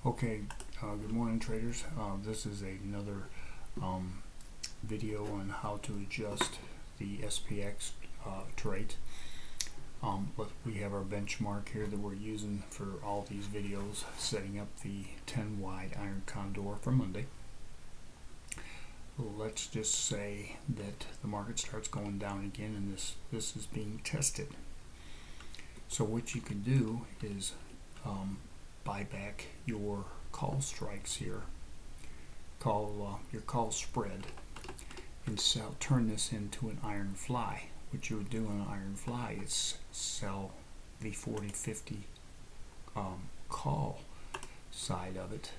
Okay, good morning traders. This is another video on how to adjust the SPX trade. But we have our benchmark here that we're using for all these videos, setting up the 10 wide iron condor for Monday. Let's just say that the market starts going down again and this is being tested. So what you can do is buy back your call strikes here, your call spread, and turn this into an iron fly. What you would do on an iron fly is sell the 40-50 call side of it.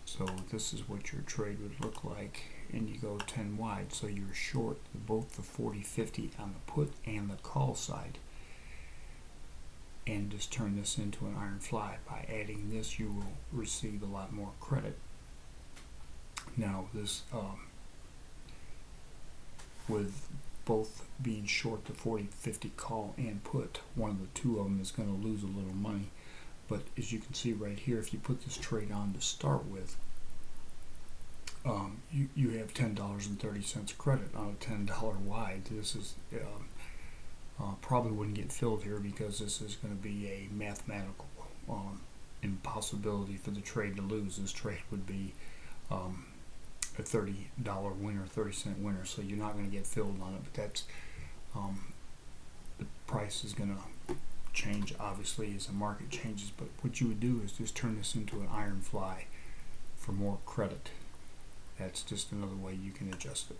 So this is what your trade would look like, and you go 10 wide, so you're short both the 40-50 on the put and the call side. And just turn this into an iron fly. By adding this, you will receive a lot more credit. Now this with both being short the 40-50 call and put, one of the two of them is going to lose a little money. But as you can see right here, if you put this trade on to start with, you have $10.30 credit on a $10 wide. This is probably wouldn't get filled here because this is going to be a mathematical impossibility for the trade to lose. This trade would be a $30 winner, 30-cent winner, so you're not going to get filled on it. But that's the price is going to change obviously as the market changes. But what you would do is just turn this into an iron fly for more credit. That's just another way you can adjust it.